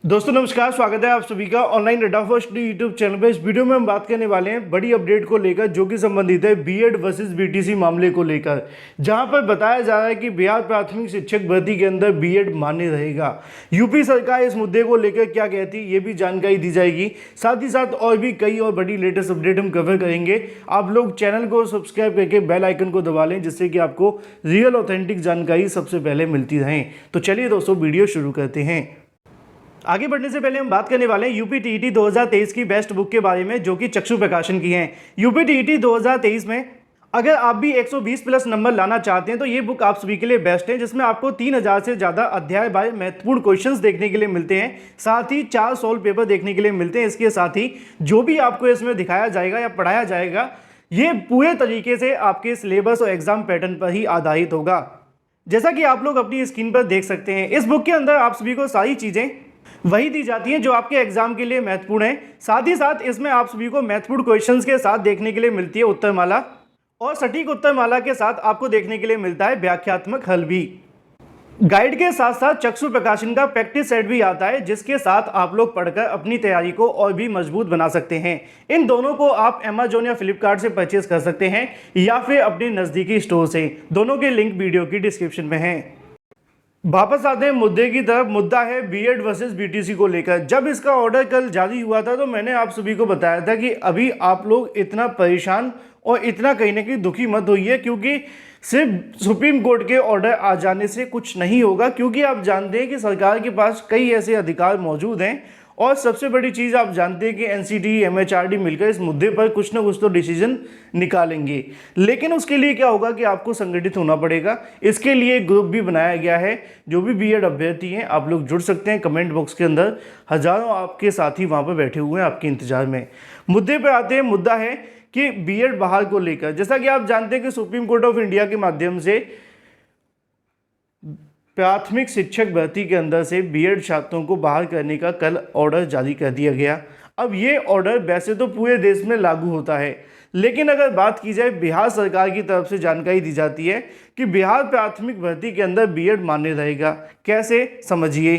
दोस्तों नमस्कार, स्वागत है आप सभी का ऑनलाइन अड्डा फर्स्ट यूट्यूब चैनल पे। इस वीडियो में हम बात करने वाले हैं बड़ी अपडेट को लेकर, जो कि संबंधित है बीएड वर्सेस बीटीसी मामले को लेकर, जहां पर बताया जा रहा है कि बिहार प्राथमिक शिक्षक भर्ती के अंदर बीएड मान्य रहेगा। यूपी सरकार इस मुद्दे को लेकर क्या कहती है, ये भी जानकारी दी जाएगी। साथ ही साथ और भी कई और बड़ी लेटेस्ट अपडेट हम कवर करेंगे। आप लोग चैनल को सब्सक्राइब करके बेल आइकन को दबा लें, जिससे कि आपको रियल ऑथेंटिक जानकारी सबसे पहले मिलती रहे। तो चलिए दोस्तों, वीडियो शुरू करते हैं। आगे बढ़ने से पहले हम बात करने वाले हैं यूपी टीईटी 2023 की बेस्ट बुक के बारे में, जो कि चक्षु प्रकाशन की है। यूपी टीईटी 2023 में अगर आप भी 120 प्लस नंबर लाना चाहते हैं तो ये बुक आप सभी के लिए बेस्ट है, जिसमें आपको 3000 से ज़्यादा अध्याय बाय महत्वपूर्ण क्वेश्चंस देखने के लिए मिलते हैं। साथ ही 4 सॉल्व पेपर देखने के लिए मिलते हैं। इसके साथ ही जो भी आपको इसमें दिखाया जाएगा या पढ़ाया जाएगा, ये पूरे तरीके से आपके सिलेबस और एग्जाम पैटर्न पर ही आधारित होगा। जैसा कि आप लोग अपनी स्क्रीन पर देख सकते हैं, इस बुक के अंदर आप सभी को सारी चीज़ें वही दी जाती हैं जो आपके एग्जाम के लिए महत्वपूर्ण है। साथ ही साथ इसमें आप सभी को महत्वपूर्ण क्वेश्चंस के साथ देखने के लिए मिलती है उत्तरमाला, और सटीक उत्तरमाला के साथ आपको देखने के लिए मिलता है व्याख्यात्मक हल भी। गाइड के साथ साथ चक्षु प्रकाशन का प्रैक्टिस सेट भी आता है, जिसके साथ आप लोग पढ़कर अपनी तैयारी को और भी मजबूत बना सकते हैं। इन दोनों को आप अमेजोन या फ्लिपकार्ट से परचेज कर सकते हैं, या फिर अपने नज़दीकी स्टोर से। दोनों के लिंक वीडियो की डिस्क्रिप्शन में है। वापस आते हैं मुद्दे की तरफ। मुद्दा है बीएड वर्सेस बीटीसी को लेकर। जब इसका ऑर्डर कल जारी हुआ था तो मैंने आप सभी को बताया था कि अभी आप लोग इतना परेशान और इतना कहीं ना कहीं दुखी मत होइए, क्योंकि सिर्फ सुप्रीम कोर्ट के ऑर्डर आ जाने से कुछ नहीं होगा। क्योंकि आप जानते हैं कि सरकार के पास कई ऐसे अधिकार मौजूद हैं, और सबसे बड़ी चीज़ आप जानते हैं कि एनसीटी एमएचआरडी मिलकर इस मुद्दे पर कुछ ना कुछ तो डिसीजन निकालेंगे। लेकिन उसके लिए क्या होगा कि आपको संगठित होना पड़ेगा। इसके लिए ग्रुप भी बनाया गया है। जो भी बीएड अभ्यर्थी हैं, आप लोग जुड़ सकते हैं। कमेंट बॉक्स के अंदर हजारों आपके साथी वहाँ पर बैठे हुए हैं आपके इंतजार में। मुद्दे पर आते हैं। मुद्दा है कि बीएड बहाल को लेकर, जैसा कि आप जानते हैं कि सुप्रीम कोर्ट ऑफ इंडिया के माध्यम से प्राथमिक शिक्षक भर्ती के अंदर से बीएड छात्रों को बाहर करने का कल ऑर्डर जारी कर दिया गया। अब ये ऑर्डर वैसे तो पूरे देश में लागू होता है, लेकिन अगर बात की जाए बिहार सरकार की तरफ से जानकारी दी जाती है कि बिहार प्राथमिक भर्ती के अंदर बीएड मान्य रहेगा। कैसे, समझिए।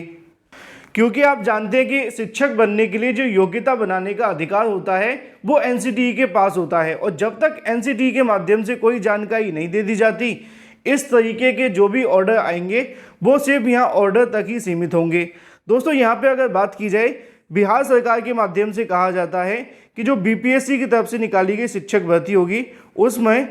क्योंकि आप जानते हैं कि शिक्षक बनने के लिए जो योग्यता बनाने का अधिकार होता है वो एनसीटीई के पास होता है, और जब तक एनसीटीई के माध्यम से कोई जानकारी नहीं दे दी जाती, इस तरीके के जो भी ऑर्डर आएंगे वो सिर्फ यहाँ ऑर्डर तक ही सीमित होंगे। दोस्तों, यहाँ पे अगर बात की जाए, बिहार सरकार के माध्यम से कहा जाता है कि जो बीपीएससी की तरफ से निकाली गई शिक्षक भर्ती होगी, उसमें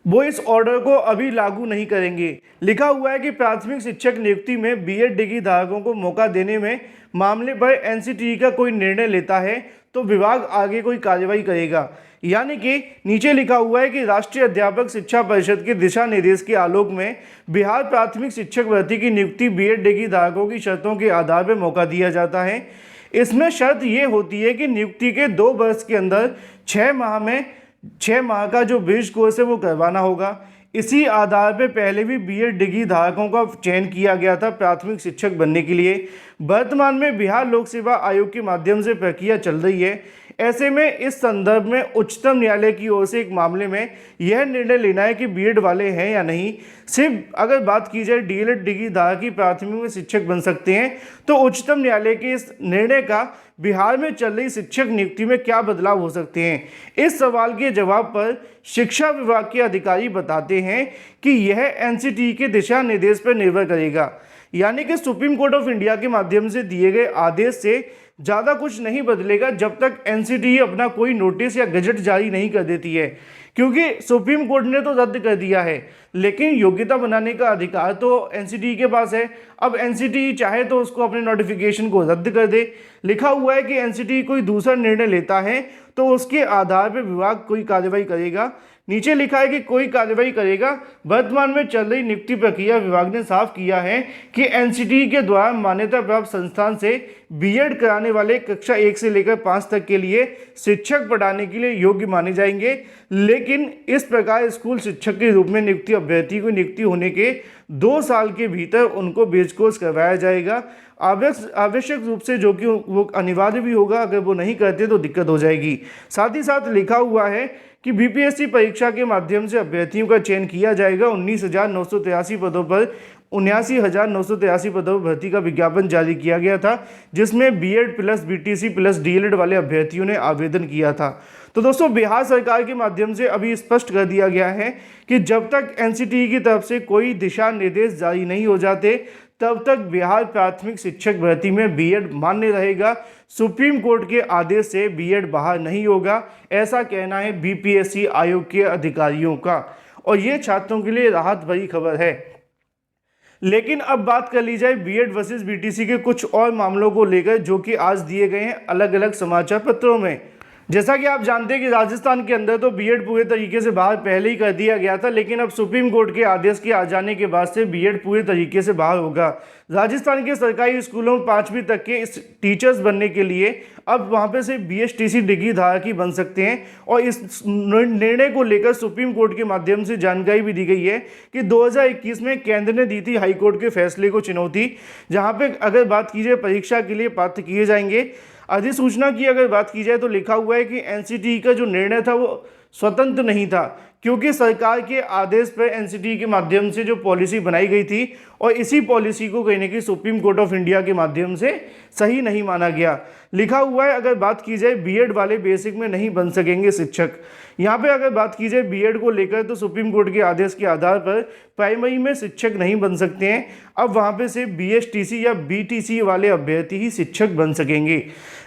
वो इस ऑर्डर को अभी लागू नहीं करेंगे। लिखा हुआ है कि प्राथमिक शिक्षक नियुक्ति में बीएड डिग्री धारकों को मौका देने में मामले पर एनसीटीई का कोई निर्णय लेता है तो विभाग आगे कोई कार्रवाई करेगा। यानी कि नीचे लिखा हुआ है कि राष्ट्रीय अध्यापक शिक्षा परिषद के दिशा निर्देश के आलोक में बिहार प्राथमिक शिक्षक भर्ती की नियुक्ति बीएड डिग्री धारकों की शर्तों के आधार पर मौका दिया जाता है। इसमें शर्त ये होती है कि नियुक्ति के 2 वर्ष के अंदर 6 माह का जो ब्रिज कोर्स है वो करवाना होगा। इसी आधार पर पहले भी बीएड डिग्री धारकों का चयन किया गया था प्राथमिक शिक्षक बनने के लिए। वर्तमान में बिहार लोक सेवा आयोग के माध्यम से प्रक्रिया चल रही है। ऐसे में इस संदर्भ में उच्चतम न्यायालय की ओर से एक मामले में यह निर्णय लेना है कि बीएड वाले हैं या नहीं। सिर्फ अगर बात की जाए डीएलएड डिग्री धारक ही प्राथमिक में शिक्षक बन सकते हैं, तो उच्चतम न्यायालय के इस निर्णय का बिहार में चल रही शिक्षक नियुक्ति में क्या बदलाव हो सकते हैं। इस सवाल के जवाब पर शिक्षा विभाग के अधिकारी बताते हैं कि यह एनसीटीई के दिशा निर्देश पर निर्भर करेगा। यानी कि सुप्रीम कोर्ट ऑफ इंडिया के माध्यम से दिए गए आदेश से ज़्यादा कुछ नहीं बदलेगा जब तक एनसीटीई अपना कोई नोटिस या गजट जारी नहीं कर देती है। क्योंकि सुप्रीम कोर्ट ने तो रद्द कर दिया है, लेकिन योग्यता बनाने का अधिकार तो एनसीटीई के पास है। अब एनसीटीई चाहे तो उसको अपने नोटिफिकेशन को रद्द कर दे। लिखा हुआ है कि एनसीटीई कोई दूसरा निर्णय लेता है तो उसके आधार पर विभाग कोई कार्रवाई करेगा। नीचे लिखा है कि कोई कार्रवाई करेगा। वर्तमान में चल रही नियुक्ति प्रक्रिया विभाग ने साफ किया है कि एनसीटीई के द्वारा मान्यता प्राप्त संस्थान से बीएड कराने वाले कक्षा 1 से लेकर 5 तक के लिए शिक्षक पढ़ाने के लिए योग्य माने जाएंगे। लेकिन इस प्रकार स्कूल शिक्षक के रूप में नियुक्ति अभ्यर्थी को नियुक्ति होने के 2 साल के भीतर उनको बेस कोर्स करवाया जाएगा। आवश्यक रूप से, जो कि वो अनिवार्य भी होगा। अगर वो नहीं करते तो दिक्कत हो जाएगी। साथ ही साथ लिखा हुआ है कि बीपीएससी परीक्षा के माध्यम से अभ्यर्थियों का चयन किया जाएगा। 19,983 पदों पर 79,983 पदों पर भर्ती का विज्ञापन जारी किया गया था, जिसमें BEd plus BTC plus DElEd वाले अभ्यर्थियों ने आवेदन किया था। तो दोस्तों, बिहार सरकार के माध्यम से अभी स्पष्ट कर दिया गया है कि जब तक एनसीटीई की तरफ से कोई दिशा निर्देश जारी नहीं हो जाते तब तक बिहार प्राथमिक शिक्षक भर्ती में बीएड मान्य रहेगा। सुप्रीम कोर्ट के आदेश से बीएड बाहर नहीं होगा, ऐसा कहना है बीपीएससी आयोग के अधिकारियों का, और ये छात्रों के लिए राहत भरी खबर है। लेकिन अब बात कर ली जाए बीएड वर्सेस बीटीसी के कुछ और मामलों को लेकर, जो कि आज दिए गए हैं अलग अलग समाचार पत्रों में। जैसा कि आप जानते हैं कि राजस्थान के अंदर तो बीएड पूरे तरीके से बाहर पहले ही कर दिया गया था, लेकिन अब सुप्रीम कोर्ट के आदेश के आ जाने के बाद से बीएड पूरे तरीके से बाहर होगा। राजस्थान के सरकारी स्कूलों में 5वीं तक के इस टीचर्स बनने के लिए अब वहाँ पे से बीएसटीसी डिग्री धारक ही बन सकते हैं, और इस निर्णय को लेकर सुप्रीम कोर्ट के माध्यम से जानकारी भी दी गई है कि 2021 में केंद्र ने दी थी हाईकोर्ट के फैसले को चुनौती, जहाँ पे अगर बात की जाए परीक्षा के लिए पात्र किए जाएंगे। अधिसूचना की अगर बात की जाए तो लिखा हुआ है कि एनसीटीई का जो निर्णय था वो स्वतंत्र नहीं था, क्योंकि सरकार के आदेश पर एनसीटीई के माध्यम से जो पॉलिसी बनाई गई थी, और इसी पॉलिसी को कहीं ना कहीं सुप्रीम कोर्ट ऑफ इंडिया के माध्यम से सही नहीं माना गया। लिखा हुआ है अगर बात की जाए बीएड वाले बेसिक में नहीं बन सकेंगे शिक्षक। यहाँ पे अगर बात की जाए बीएड को लेकर तो सुप्रीम कोर्ट के आदेश के आधार पर प्राइमरी में शिक्षक नहीं बन सकते हैं, अब वहाँ पे से बीएसटीसी या बीटीसी वाले अभ्यर्थी ही शिक्षक बन सकेंगे।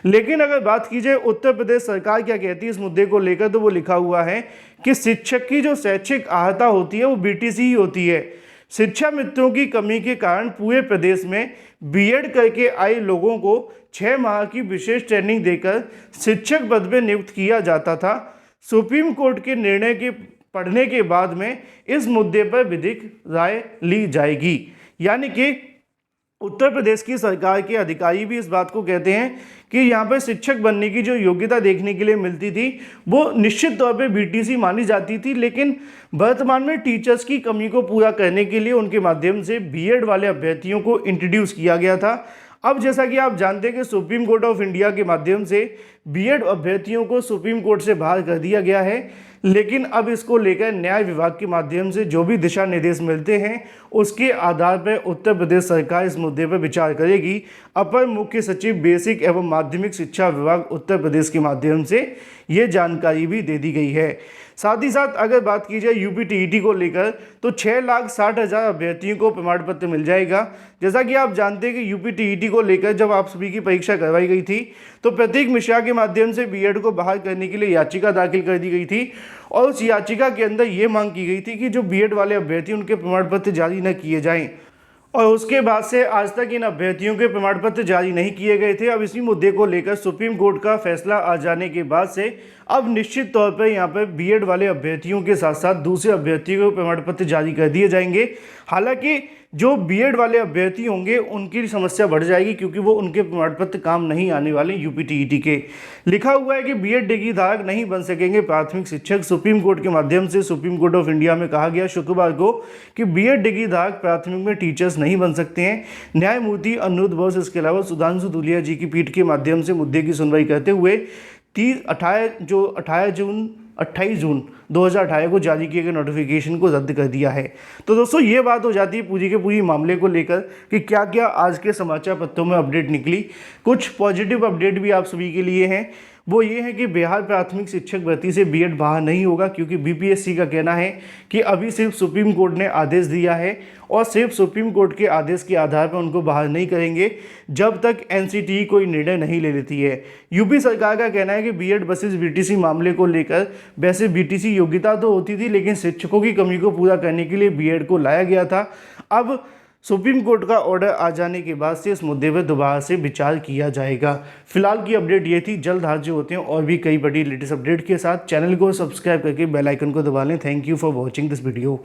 लेकिन अगर बात की जाए उत्तर प्रदेश सरकार क्या कहती है इस मुद्दे को लेकर, तो वो लिखा हुआ है कि शिक्षक की जो शैक्षिक अर्हता होती है वो बीटीसी ही होती है। शिक्षा मित्रों की कमी के कारण पूरे प्रदेश में बीएड करके आए लोगों को 6 माह की विशेष ट्रेनिंग देकर शिक्षक पद में नियुक्त किया जाता था। सुप्रीम कोर्ट के निर्णय के पढ़ने के बाद में इस मुद्दे पर विधिक राय ली जाएगी। यानी कि उत्तर प्रदेश की सरकार के अधिकारी भी इस बात को कहते हैं कि यहाँ पर शिक्षक बनने की जो योग्यता देखने के लिए मिलती थी वो निश्चित तौर पे बीटीसी मानी जाती थी, लेकिन वर्तमान में टीचर्स की कमी को पूरा करने के लिए उनके माध्यम से बीएड वाले अभ्यर्थियों को इंट्रोड्यूस किया गया था। अब जैसा कि आप जानते हैं कि सुप्रीम कोर्ट ऑफ इंडिया के माध्यम से बीएड अभ्यर्थियों को सुप्रीम कोर्ट से बाहर कर दिया गया है, लेकिन अब इसको लेकर न्याय विभाग के माध्यम से जो भी दिशा निर्देश मिलते हैं उसके आधार पर उत्तर प्रदेश सरकार इस मुद्दे पर विचार करेगी। अपर मुख्य सचिव बेसिक एवं माध्यमिक शिक्षा विभाग उत्तर प्रदेश के माध्यम से ये जानकारी भी दे दी गई है। साथ ही साथ अगर बात की जाए यूपीटीईटी को लेकर तो 6,60,000 अभ्यर्थियों को प्रमाण पत्र मिल जाएगा। जैसा कि आप जानते हैं कि यूपीटीईटी को लेकर जब आप सभी की परीक्षा करवाई गई थी तो प्रतीक मिश्रा के माध्यम से बीएड को बाहर करने के लिए याचिका दाखिल कर दी गई थी, और उस याचिका के अंदर ये मांग की गई थी कि जो बीएड वाले अभ्यर्थी उनके प्रमाण पत्र जारी न किए जाएं, और उसके बाद से आज तक इन अभ्यर्थियों के प्रमाण पत्र जारी नहीं किए गए थे। अब इसी मुद्दे को लेकर सुप्रीम कोर्ट का फैसला आ जाने के बाद से अब निश्चित तौर पर यहाँ पर बीएड वाले अभ्यर्थियों के साथ साथ दूसरे अभ्यर्थियों को प्रमाण पत्र जारी कर दिए जाएंगे। हालांकि जो बीएड वाले अभ्यर्थी होंगे उनकी समस्या बढ़ जाएगी, क्योंकि वो उनके प्रमाण पत्र काम नहीं आने वाले यूपीटीईटी के। लिखा हुआ है कि बीएड डिग्री धारक नहीं बन सकेंगे प्राथमिक शिक्षक। सुप्रीम कोर्ट के माध्यम से सुप्रीम कोर्ट ऑफ इंडिया में कहा गया शुक्रवार को कि बीएड डिग्री धारक प्राथमिक में टीचर्स नहीं बन सकते हैं। न्यायमूर्ति अनिरुद्ध बोस इसके अलावा सुधांशु धूलिया जी की पीठ के माध्यम से मुद्दे की सुनवाई करते हुए 28 जून 2018 को जारी किए गए नोटिफिकेशन को रद्द कर दिया है। तो दोस्तों, ये बात हो जाती है पूरी के पूरी मामले को लेकर कि क्या क्या आज के समाचार पत्रों में अपडेट निकली। कुछ पॉजिटिव अपडेट भी आप सभी के लिए हैं, वो ये है कि बिहार प्राथमिक शिक्षक भर्ती से बीएड बाहर नहीं होगा, क्योंकि बीपीएससी का कहना है कि अभी सिर्फ सुप्रीम कोर्ट ने आदेश दिया है और सिर्फ सुप्रीम कोर्ट के आदेश के आधार पर उनको बाहर नहीं करेंगे जब तक एनसीटीई कोई निर्णय नहीं ले लेती है। यूपी सरकार का कहना है कि बीएड वर्सेस बीटीसी मामले को लेकर वैसे बीटीसी योग्यता तो होती थी, लेकिन शिक्षकों की कमी को पूरा करने के लिए बीएड को लाया गया था। अब सुप्रीम कोर्ट का ऑर्डर आ जाने के बाद से इस मुद्दे पर दोबारा से विचार किया जाएगा। फिलहाल की अपडेट ये थी। जल्द हाजिर होते हैं और भी कई बड़ी लेटेस्ट अपडेट के साथ। चैनल को सब्सक्राइब करके बेल आइकन को दबा लें। Thank you for watching this video.